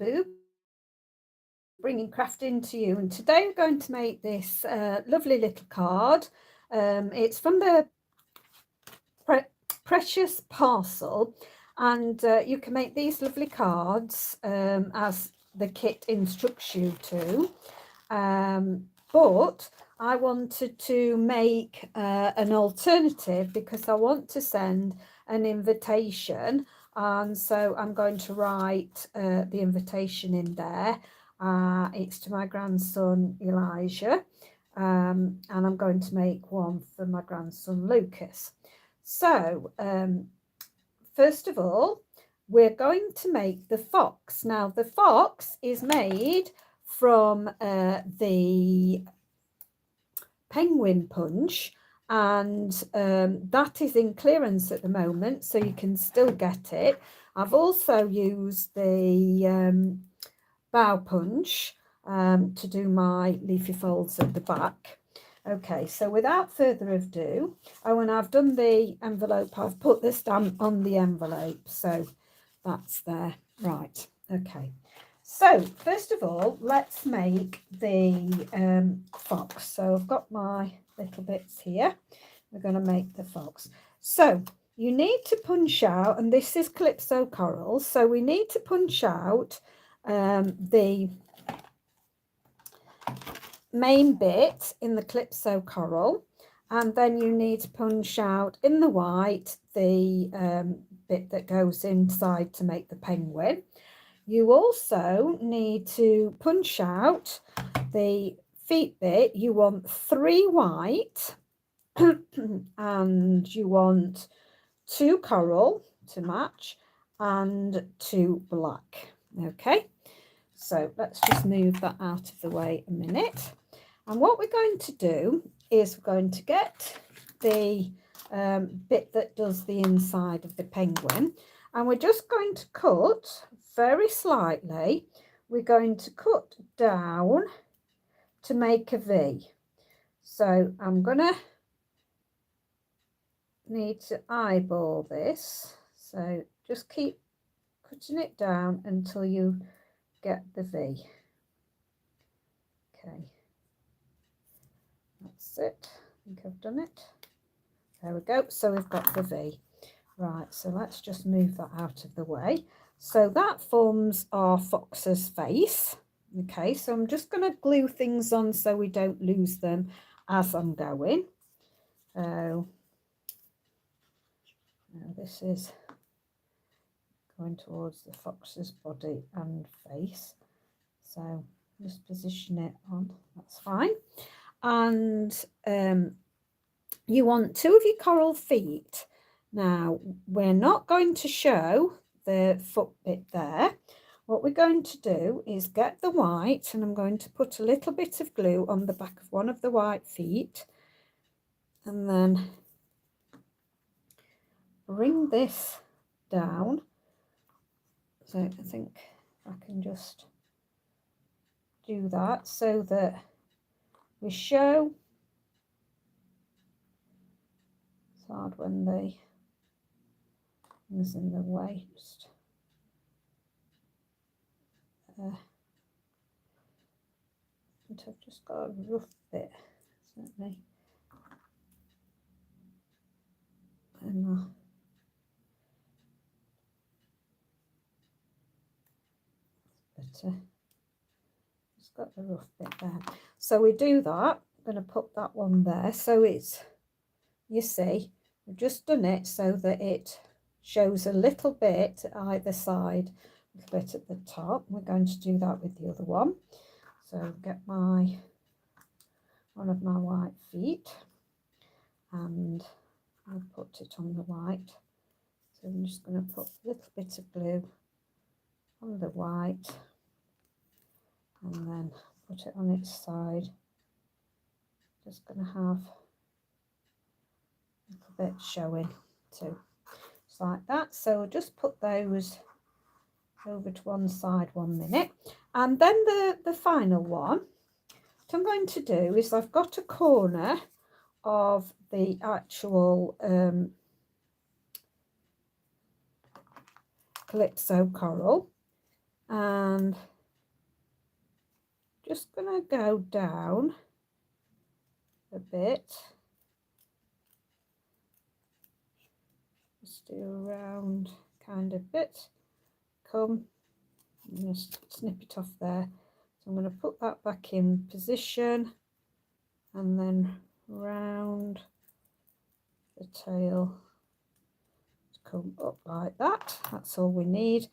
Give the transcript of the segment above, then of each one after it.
Boo, bringing crafting to you, and today we're going to make this lovely little card. It's from the Precious Parcel, and you can make these lovely cards as the kit instructs you to, but I wanted to make an alternative because I want to send an invitation, and so I'm going to write the invitation in there. It's to my grandson Elijah, and I'm going to make one for my grandson Lucas. So first of all, we're going to make the fox. Now the fox is made from the penguin punch, and that is in clearance at the moment, so you can still get it. I've also used the bow punch to do my leafy folds at the back. Okay, so without further ado, when I've done the envelope, I've put the stamp on the envelope, so that's there. Right, okay. So first of all, let's make the fox. So I've got my little bits here. We're going to make the fox. So you need to punch out, and this is Calypso Coral, so we need to punch out the main bit in the Calypso Coral, and then you need to punch out in the white the bit that goes inside to make the penguin. You also need to punch out the feet bit. You want 3 white and you want 2 coral to match and 2 black. Okay, so let's just move that out of the way a minute. And what we're going to do is we're going to get the bit that does the inside of the penguin, and we're just going to cut very slightly. We're going to cut down to make a V. So I'm gonna need to eyeball this, so just keep cutting it down until you get the V. Okay, that's it. I think I've done it. There we go. So we've got the V. Right, so let's just move that out of the way. So that forms our fox's face. Okay, so I'm just going to glue things on so we don't lose them as I'm going. So now this is going towards the fox's body and face. So just position it on, that's fine. And you want 2 of your coral feet. Now, we're not going to show the foot bit there. What we're going to do is get the white, and I'm going to put a little bit of glue on the back of one of the white feet, and then bring this down. So I think I can just do that so that we show. It's hard when the things in the way. Just I've just got a rough bit, certainly. And better. Just got the rough bit there. So we do that. I'm going to put that one there. So it's, you see, we've just done it so that it shows a little bit either side, a little bit at the top. We're going to do that with the other one. So get one of my white feet, and I'll put it on the white. So I'm just going to put a little bit of glue on the white, and then put it on its side. Just going to have a little bit showing too, just like that. So we'll just put those over to one side 1 minute, and then the final one, what I'm going to do is I've got a corner of the actual Calypso Coral, and just going to go down a bit, just do a round kind of bit, come and just snip it off there. So I'm going to put that back in position and then round the tail to come up like that. That's all we need.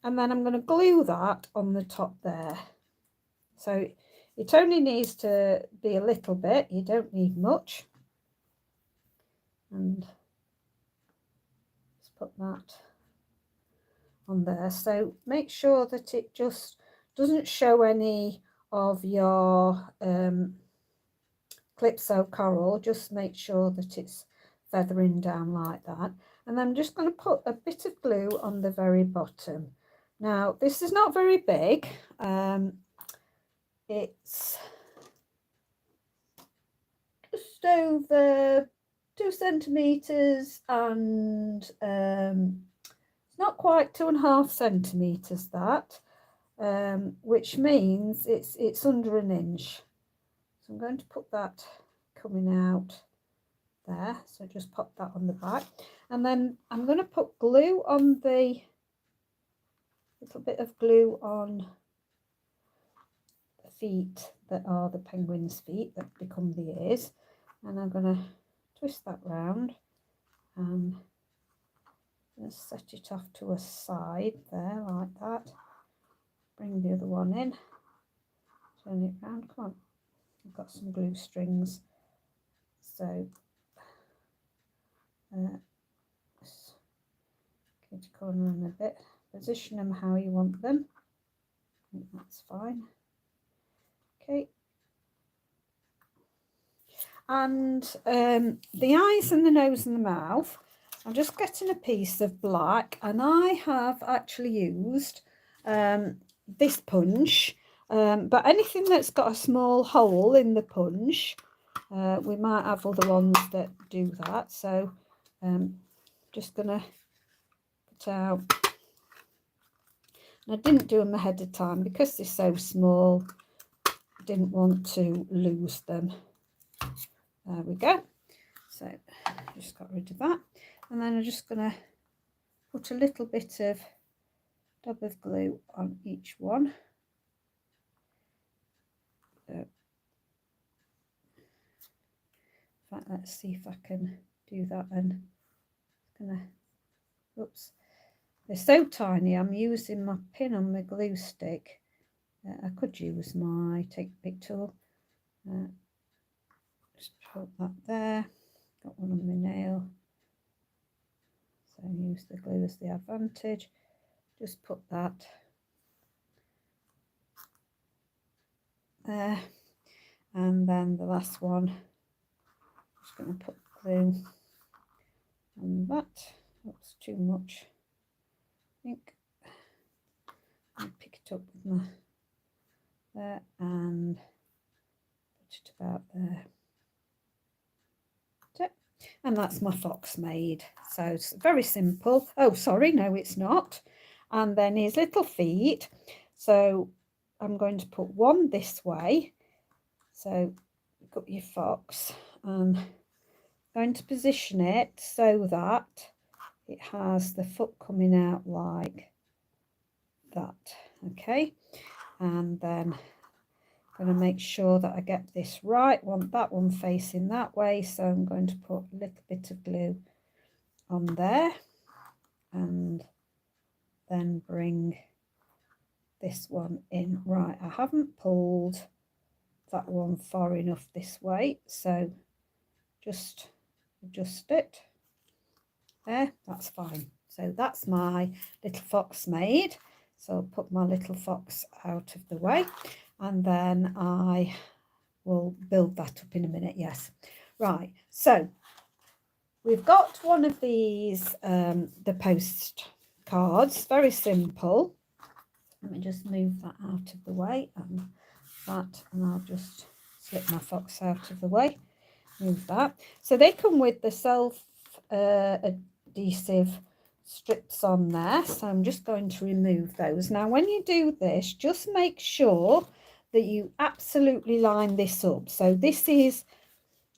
And then I'm going to glue that on the top there. So it only needs to be a little bit, you don't need much. And let's put that on there. So make sure that it just doesn't show any of your Calypso coral. Just make sure that it's feathering down like that. And I'm just going to put a bit of glue on the very bottom. Now this is not very big. It's just over 2 centimeters, and it's not quite 2.5 centimeters, that which means it's under an inch. So I'm going to put that coming out there, so just pop that on the back, and then I'm going to put glue on the little bit of glue on the feet that are the penguin's feet that become the ears, and I'm going to twist that round and just set it off to a side there like that. Bring the other one in, turn it round. Come on, I've got some glue strings, so just get a corner in a bit, position them how you want them. I think that's fine. Okay, and the eyes and the nose and the mouth, I'm just getting a piece of black, and I have actually used this punch, but anything that's got a small hole in the punch, we might have other ones that do that. So just gonna put out, and I didn't do them ahead of time because they're so small, I didn't want to lose them. There we go. So just got rid of that, and then I'm just gonna put a little bit of dab of glue on each one. In fact, let's see if I can do that. And gonna, oops, they're so tiny. I'm using my pin on my glue stick. I could use my take pick tool. Just put that there. Got one on my nail, so use the glue as the advantage. Just put that there, and then the last one, just going to put glue on that. That's too much, I think. I'll pick it up with my there and put it about there. And that's my fox made. So it's very simple. Oh, sorry, no, it's not. And then his little feet. So I'm going to put one this way. So you've got your fox, and I'm going to position it so that it has the foot coming out like that. Okay, and then I'm going to make sure that I get this right. Want that one facing that way, so I'm going to put a little bit of glue on there, and then bring this one in. Right, I haven't pulled that one far enough this way, so just adjust it there. That's fine. So that's my little fox made. So I'll put my little fox out of the way, and then I will build that up in a minute. Yes, right, so we've got one of these the postcards, very simple. Let me just move that out of the way, and that, and I'll just slip my fox out of the way, move that. So they come with the self adhesive strips on there, so I'm just going to remove those. Now when you do this, just make sure that you absolutely line this up. So this is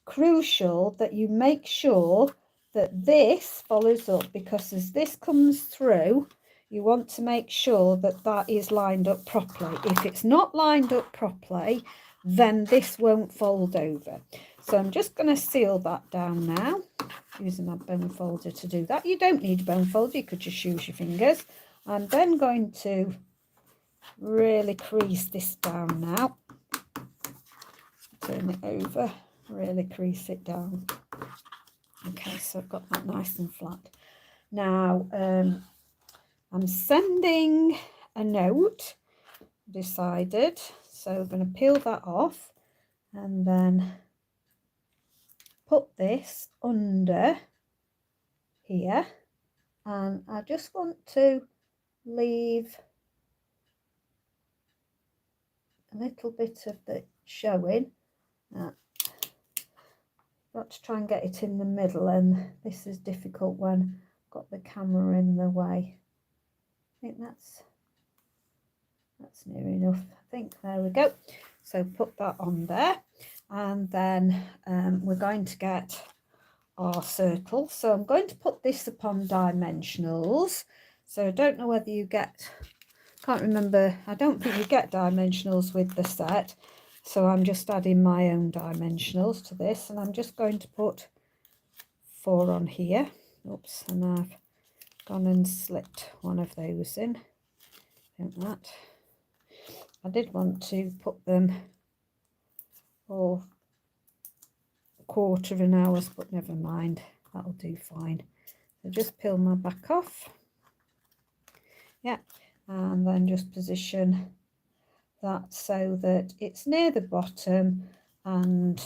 crucial, that you make sure that this follows up, because as this comes through, you want to make sure that that is lined up properly. If it's not lined up properly, then this won't fold over. So I'm just going to seal that down now, using my bone folder to do that. You don't need a bone folder, you could just use your fingers. I'm then going to really crease this down now. Turn it over, really crease it down. Okay, so I've got that nice and flat. Now I'm sending a note, decided, so I'm going to peel that off and then put this under here, and I just want to leave a little bit of the showing. Got to try and get it in the middle, and this is difficult when I've got the camera in the way. I think that's near enough. I think there we go. So put that on there, and then we're going to get our circle. So I'm going to put this upon dimensionals. So I don't know whether you get, can't remember, I don't think you get dimensionals with the set. So I'm just adding my own dimensionals to this, and I'm just going to put 4 on here. Oops, and I've gone and slipped one of those in. Like that. I did want to put them all 1/4 an hour, but never mind, that'll do fine. So just peel my back off. Yeah, and then just position that so that it's near the bottom, and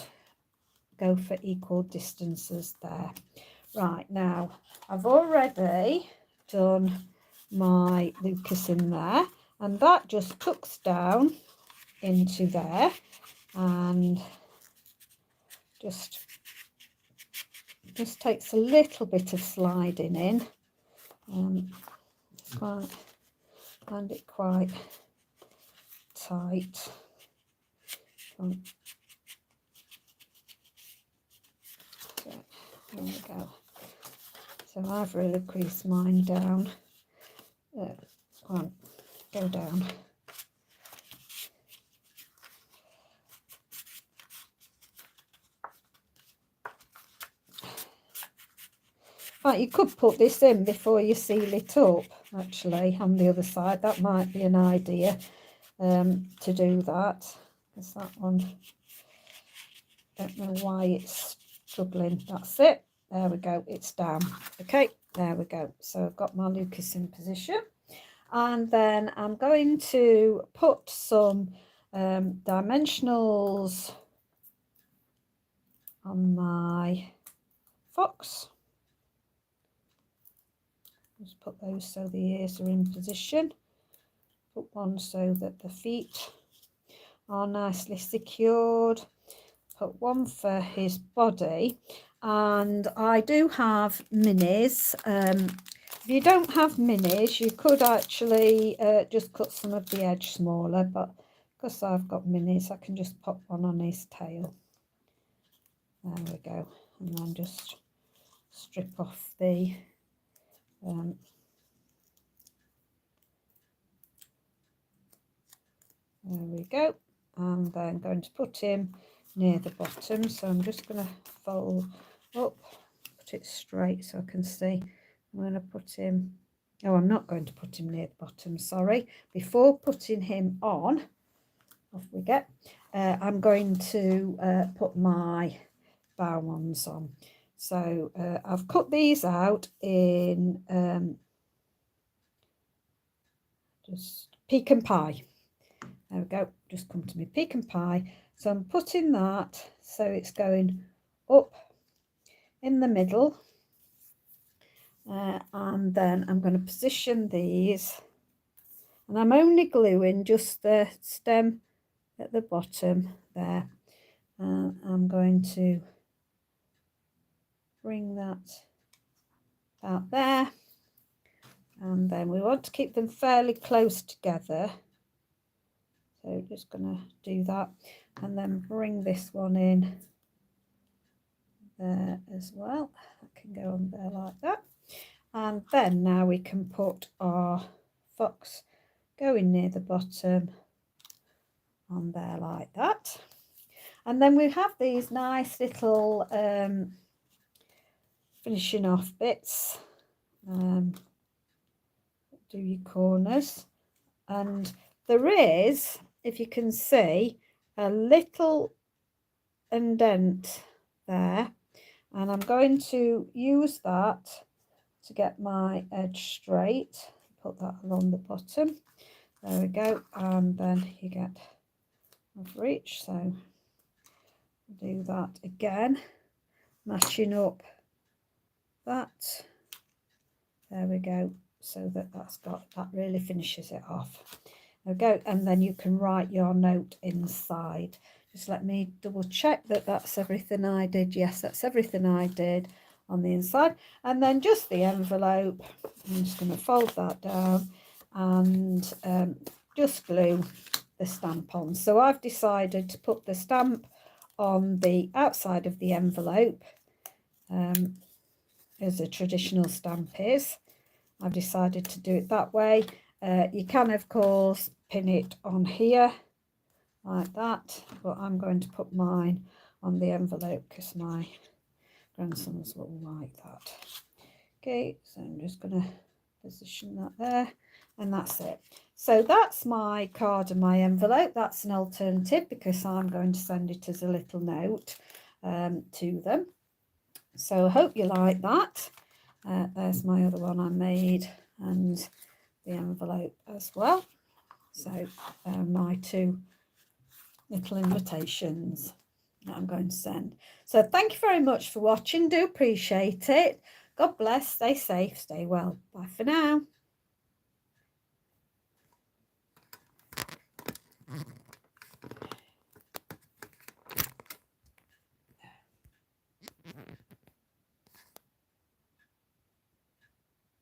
go for equal distances there. Right, now I've already done my Lucas in there, and that just tucks down into there, and just takes a little bit of sliding in. Find it quite tight. There we go. So I've really creased mine down. Come on, go down. Right, you could put this in before you seal it up, actually, on the other side. That might be an idea to do that. Because that one, don't know why it's struggling. That's it. There we go. It's down. Okay, there we go. So I've got my Lucas in position. And then I'm going to put some dimensionals on my fox. Just put those so the ears are in position. Put one so that the feet are nicely secured. Put one for his body. And I do have minis. If you don't have minis, you could actually just cut some of the edge smaller, but because I've got minis, I can just pop one on his tail. There we go. And then just strip off the there we go. And then going to put him near the bottom. So I'm just going to fold up, put it straight so I can see. I'm going to put him, oh, I'm not going to put him near the bottom, sorry. Before putting him on, off we get, I'm going to put my bow ones on. So I've cut these out in just pecan pie. There we go, just come to me, pecan pie. So I'm putting that so it's going up in the middle, and then I'm going to position these, and I'm only gluing just the stem at the bottom there. I'm going to bring that out there, and then we want to keep them fairly close together. So just going to do that, and then bring this one in there as well. That can go on there like that. And then now we can put our fox going near the bottom on there like that. And then we have these nice little finishing off bits. Do your corners, and there is, if you can see, a little indent there, and I'm going to use that to get my edge straight. Put that along the bottom. There we go, and then you get over each. So do that again, matching up that. There we go, so that really finishes it off. There we go, and then you can write your note inside. Just let me double check that that's everything I did. Yes, that's everything I did on the inside. And then just the envelope, I'm just going to fold that down and just glue the stamp on. So I've decided to put the stamp on the outside of the envelope, as a traditional stamp is. I've decided to do it that way. You can, of course, pin it on here like that, but I'm going to put mine on the envelope because my grandsons will like that. Okay, so I'm just going to position that there, and that's it. So that's my card and my envelope. That's an alternative because I'm going to send it as a little note to them. So I hope you like that. There's my other one I made, and the envelope as well. So my two little invitations that I'm going to send. So thank you very much for watching. Do appreciate it. God bless. Stay safe. Stay well. Bye for now.